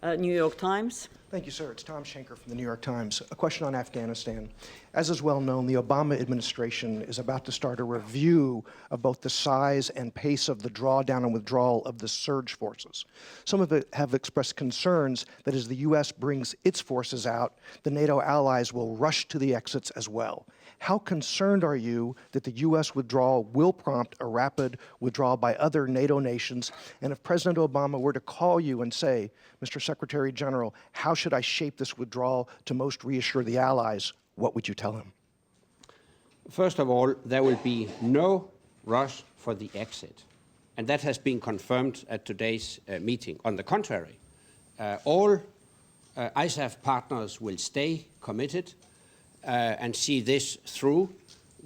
New York Times. Thank you, sir. It's Tom Schenker from the New York Times. A question on Afghanistan. As is well known, the Obama administration is about to start a review of both the size and pace of the drawdown and withdrawal of the surge forces. Some of it have expressed concerns that as the U.S. brings its forces out, the NATO allies will rush to the exits as well. How concerned are you that the U.S. withdrawal will prompt a rapid withdrawal by other NATO nations? And if President Obama were to call you and say, Mr. Secretary General, how should I shape this withdrawal to most reassure the allies, what would you tell him? First of all, there will be no rush for the exit. And that has been confirmed at today's meeting. On the contrary, all ISAF partners will stay committed and see this through.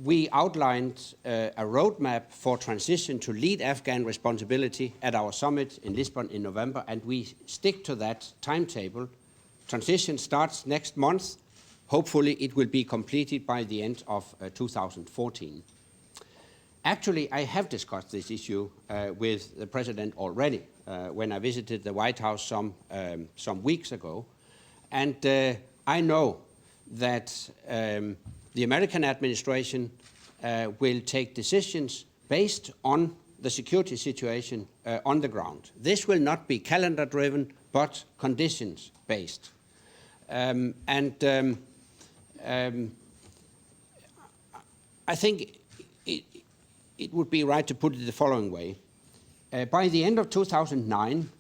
We outlined a roadmap for transition to lead Afghan responsibility at our summit in Lisbon in November, and we stick to that timetable. Transition starts next month. Hopefully, it will be completed by the end of 2014. Actually, I have discussed this issue with the President already when I visited the White House some weeks ago. And I know that the American administration will take decisions based on the security situation on the ground. This will not be calendar-driven, but conditions-based. I think it would be right to put it the following way. By the end of 2009,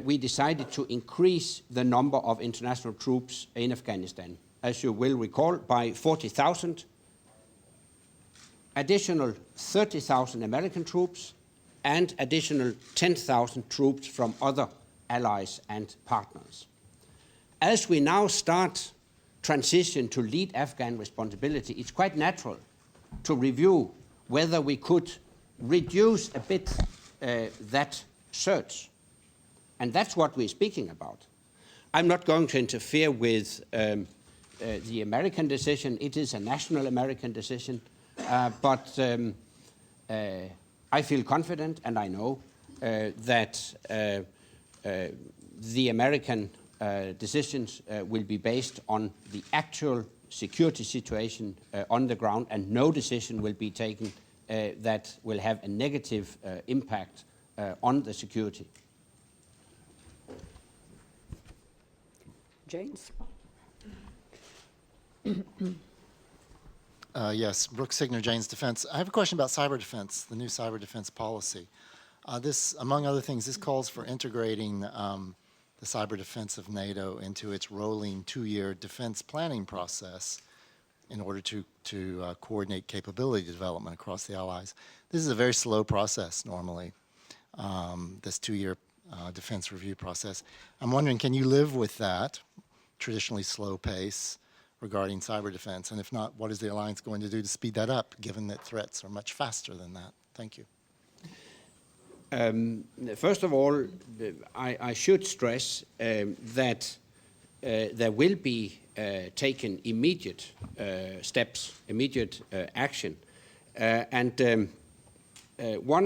we decided to increase the number of international troops in Afghanistan, as you will recall, by 40,000, additional 30,000 American troops, and additional 10,000 troops from other allies and partners. As we now start transition to lead Afghan responsibility, it's quite natural to review whether we could reduce a bit that surge. And that's what we're speaking about. I'm not going to interfere with the American decision. It is a national American decision. But I feel confident, and I know that the American decisions will be based on the actual security situation on the ground, and no decision will be taken that will have a negative impact on the security. James? Yes, Brooks Signer, Jane's Defense. I have a question about cyber defense, the new cyber defense policy. This, among other things, this calls for integrating the cyber defense of NATO into its rolling 2-year defense planning process in order to coordinate capability development across the allies. This is a very slow process normally, this 2-year defense review process. I'm wondering, can you live with that traditionally slow pace regarding cyber defense? And if not, what is the alliance going to do to speed that up, given that threats are much faster than that? Thank you. First of all, I should stress that there will be taken immediate steps, immediate action. One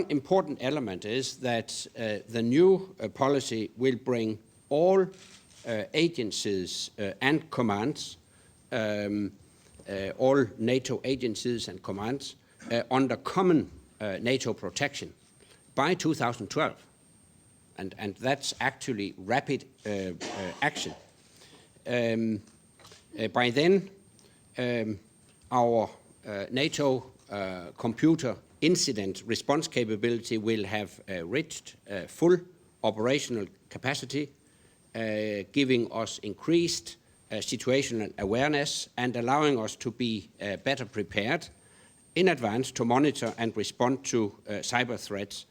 important element is that the new policy will bring all agencies and commands, all NATO agencies and commands, under common NATO protection by 2012. And that's actually rapid action. By then, our NATO computer incident response capability will have reached full operational capacity, giving us increased situational awareness and allowing us to be better prepared in advance to monitor and respond to cyber threats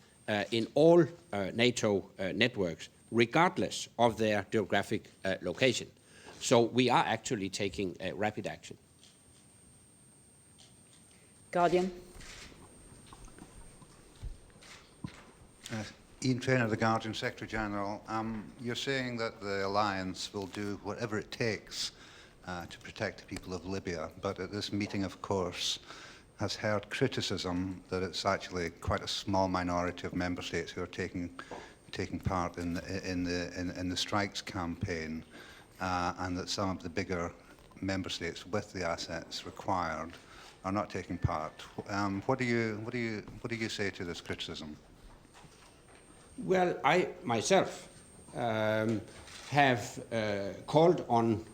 in all NATO networks, regardless of their geographic location. So we are actually taking rapid action. Guardian. Ian Traynor, The Guardian, Secretary General. You're saying that the alliance will do whatever it takes to protect the people of Libya, but at this meeting, of course, has heard criticism that it's actually quite a small minority of member states who are taking taking part in the strikes campaign, and that some of the bigger member states with the assets required are not taking part. What do you say to this criticism? Well, I myself have called on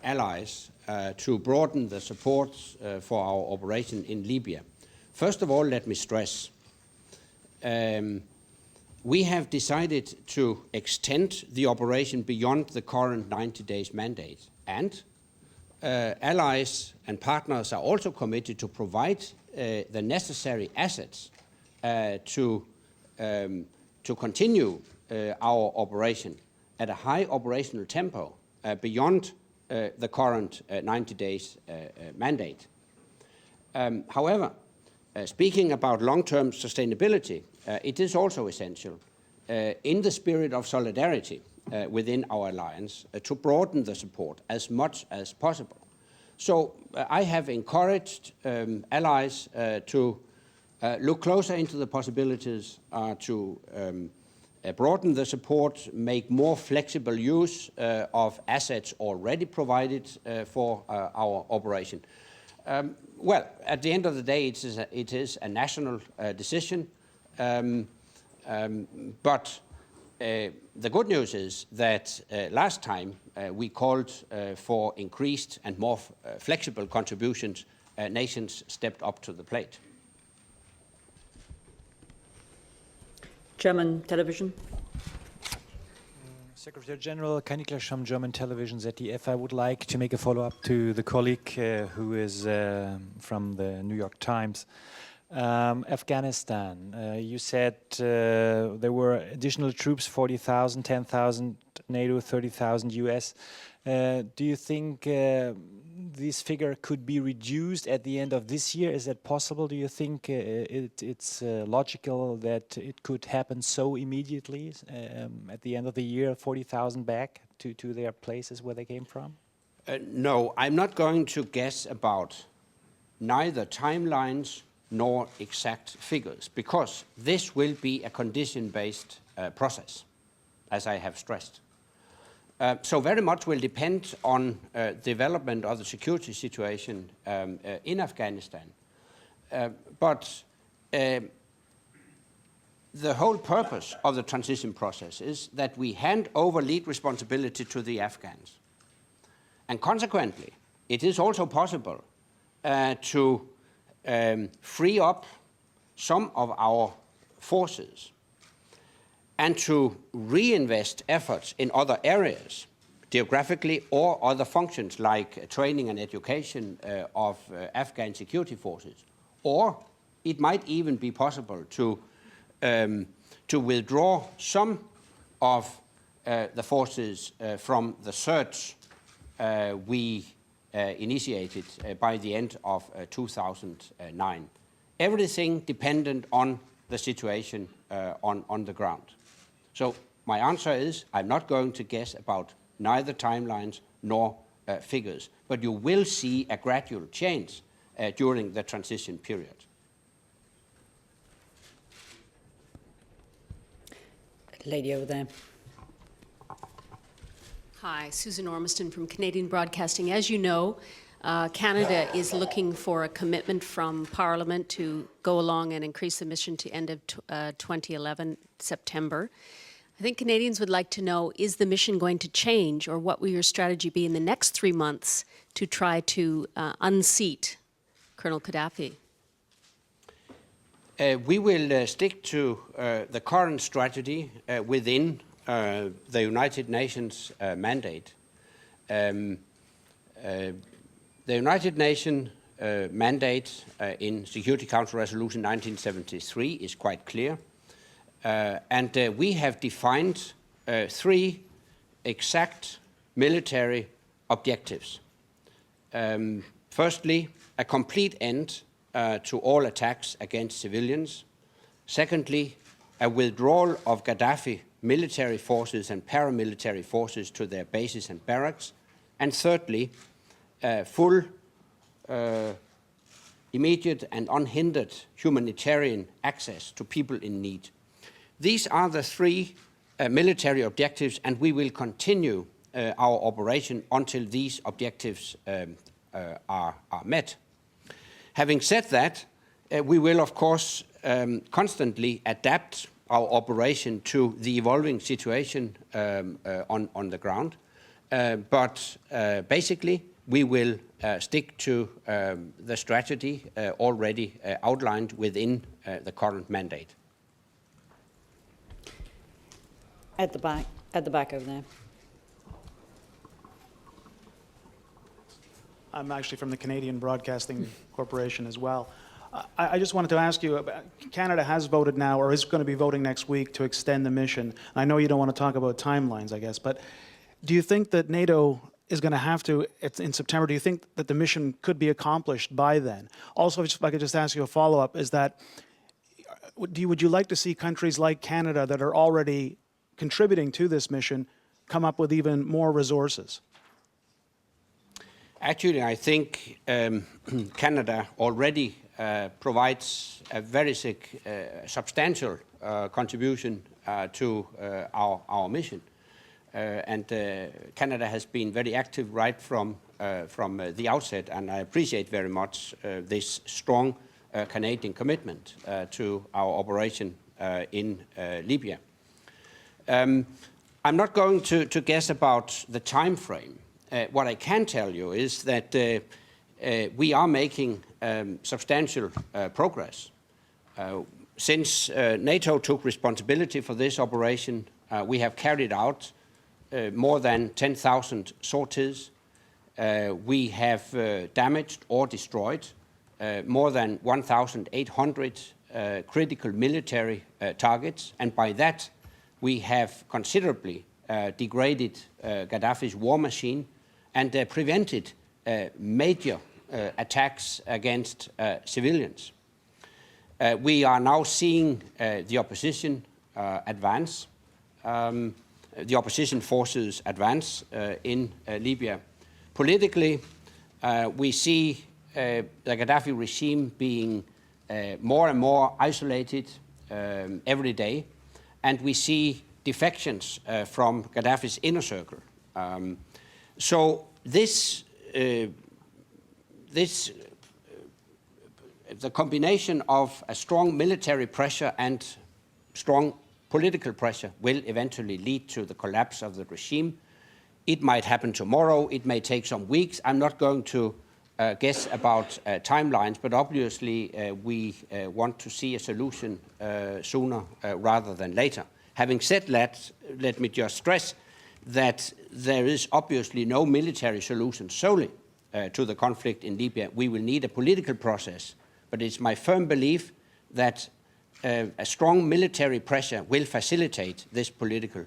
allies to broaden the support for our operation in Libya. First of all, let me stress, we have decided to extend the operation beyond the current 90 days mandate, and allies and partners are also committed to provide the necessary assets to continue our operation at a high operational tempo beyond the current 90 days mandate. However, speaking about long-term sustainability, it is also essential, in the spirit of solidarity within our alliance, to broaden the support as much as possible. So I have encouraged allies to look closer into the possibilities to broaden the support, make more flexible use of assets already provided for our operation. Well, at the end of the day, it is a national decision, but the good news is that last time we called for increased and more flexible contributions. Nations stepped up to the plate. German television. Secretary General Kaniklas from German television ZDF. I would like to make a follow-up to the colleague who is from the New York Times. Afghanistan, you said there were additional troops, 40,000, 10,000 NATO, 30,000 US. Do you think this figure could be reduced at the end of this year? Is that possible? Do you think it's logical that it could happen so immediately at the end of the year, 40,000 back to their places where they came from? No, I'm not going to guess about neither timelines nor exact figures, because this will be a condition-based process, as I have stressed. So very much will depend on development of the security situation in Afghanistan. But the whole purpose of the transition process is that we hand over lead responsibility to the Afghans. And consequently, it is also possible to free up some of our forces and to reinvest efforts in other areas, geographically or other functions like training and education of Afghan security forces. Or it might even be possible to withdraw some of the forces from the surge we initiated by the end of 2009. Everything dependent on the situation on the ground. So my answer is I'm not going to guess about neither timelines nor figures, but you will see a gradual change during the transition period. Lady over there. Hi, Susan Ormiston from Canadian Broadcasting. As you know, Canada is looking for a commitment from Parliament to go along and increase the mission to end of 2011, September. I think Canadians would like to know, is the mission going to change, or what will your strategy be in the next 3 months to try to unseat Colonel Gaddafi? We will stick to the current strategy within the United Nations mandate. The United Nations mandate in Security Council Resolution 1973 is quite clear. And we have defined 3 exact military objectives. Firstly, a complete end to all attacks against civilians. Secondly, a withdrawal of Gaddafi military forces and paramilitary forces to their bases and barracks. And thirdly, full, immediate and unhindered humanitarian access to people in need. These are the 3 military objectives, and we will continue our operation until these objectives are met. Having said that, we will, of course, constantly adapt our operation to the evolving situation on the ground. But basically, we will stick to the strategy already outlined within the current mandate. At the back over there. I'm actually from the Canadian Broadcasting Corporation as well. I just wanted to ask you, Canada has voted now, or is going to be voting next week, to extend the mission. I know you don't want to talk about timelines, I guess, but do you think that NATO is going to have to, in September, do you think that the mission could be accomplished by then? Also, if I could just ask you a follow-up, is that, would you like to see countries like Canada that are already contributing to this mission come up with even more resources? Actually, I think Canada already provides a very substantial contribution to our mission. And Canada has been very active right from the outset, and I appreciate very much this strong Canadian commitment to our operation in Libya. I'm not going to guess about the time frame. What I can tell you is that we are making substantial progress. Since NATO took responsibility for this operation, we have carried out more than 10,000 sorties. We have damaged or destroyed more than 1,800 critical military targets, and by that we have considerably degraded Gaddafi's war machine and prevented major attacks against civilians. We are now seeing the opposition advance, the opposition forces advance in Libya. Politically, we see the Gaddafi regime being more and more isolated every day, and we see defections from Gaddafi's inner circle. So the combination of a strong military pressure and strong political pressure will eventually lead to the collapse of the regime. It might happen tomorrow, it may take some weeks. I'm not going to guess about timelines, but obviously we want to see a solution sooner rather than later. Having said that, let me just stress that there is obviously no military solution solely to the conflict in Libya. We will need a political process, but it's my firm belief that a strong military pressure will facilitate this political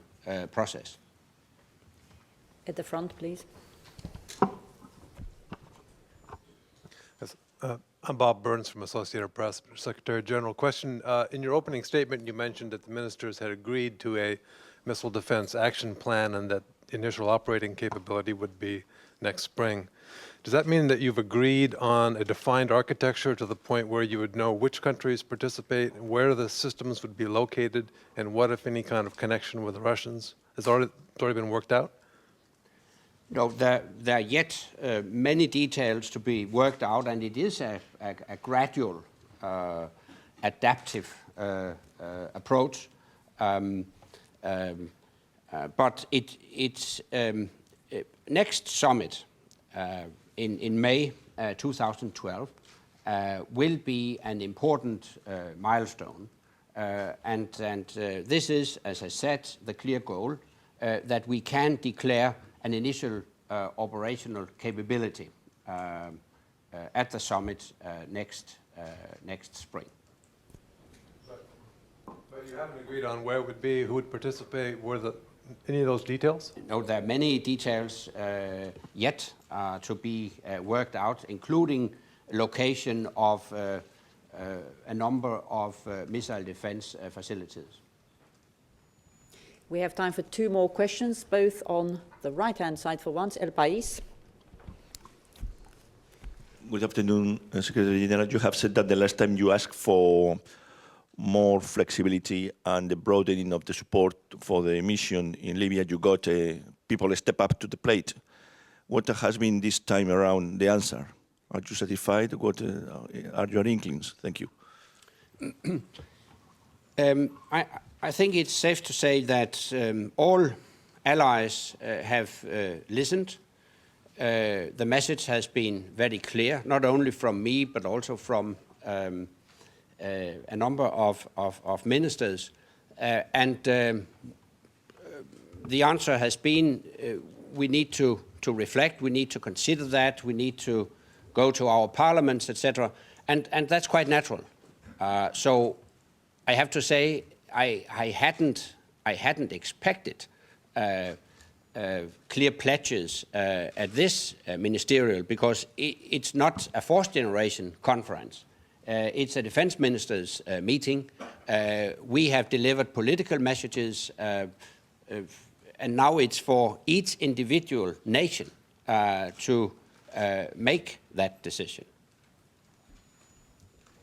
process. At the front, please. Yes, I'm Bob Burns from Associated Press, Secretary General. Question, in your opening statement you mentioned that the ministers had agreed to a missile defense action plan and that initial operating capability would be next spring. Does that mean that you've agreed on a defined architecture to the point where you would know which countries participate, where the systems would be located, and what, if any, kind of connection with the Russians? Has already been worked out? No, there are yet many details to be worked out, and it is a gradual, adaptive approach. But it's next summit in May 2012 will be an important milestone, and this is, as I said, the clear goal that we can declare an initial operational capability at the summit next spring. But you haven't agreed on where it would be, who would participate, any of those details? No, there are many details yet to be worked out, including location of a number of missile defense facilities. We have time for two more questions, both on the right-hand side for once. El País. Good afternoon, Secretary General. You have said that the last time you asked for more flexibility and the broadening of the support for the mission in Libya, you got people step up to the plate. What has been this time around the answer? Are you satisfied? What are your inklings? Thank you. I think it's safe to say that all allies have listened. The message has been very clear, not only from me, but also from a number of ministers. And the answer has been we need to reflect, we need to consider that, we need to go to our parliaments, etc. And that's quite natural. So I have to say I hadn't expected clear pledges at this ministerial, because it's not a fourth generation conference. It's a defense ministers meeting. We have delivered political messages, and now it's for each individual nation to make that decision.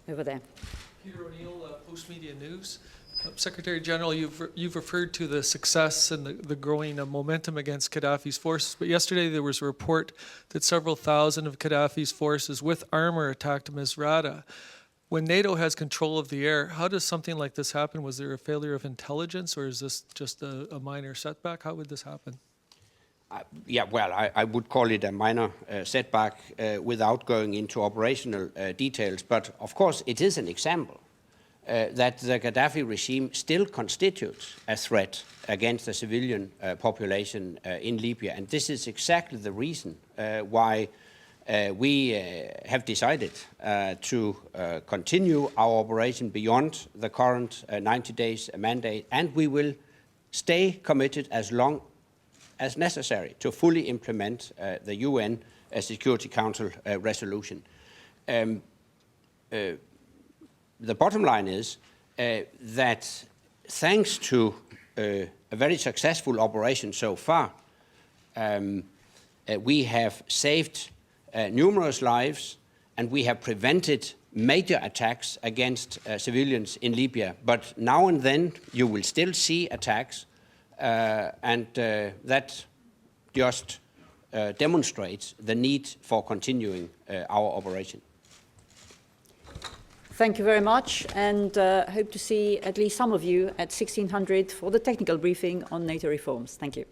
Over there. Peter O'Neill, Post Media News. Secretary General, you've referred to the success and the growing momentum against Gaddafi's forces, but yesterday there was a report that several thousand of Gaddafi's forces with armor attacked Misrata. When NATO has control of the air, how does something like this happen? Was there a failure of intelligence, or is this just a minor setback? How would this happen? Yeah, well, I would call it a minor setback without going into operational details, but of course it is an example that the Gaddafi regime still constitutes a threat against the civilian population in Libya. And this is exactly the reason why we have decided to continue our operation beyond the current 90 days mandate, and we will stay committed as long as necessary to fully implement the UN Security Council resolution. The bottom line is that thanks to a very successful operation so far, we have saved numerous lives, and we have prevented major attacks against civilians in Libya. But now and then you will still see attacks, and that just demonstrates the need for continuing our operation. Thank you very much, and hope to see at least some of you at 1600 for the technical briefing on NATO reforms. Thank you.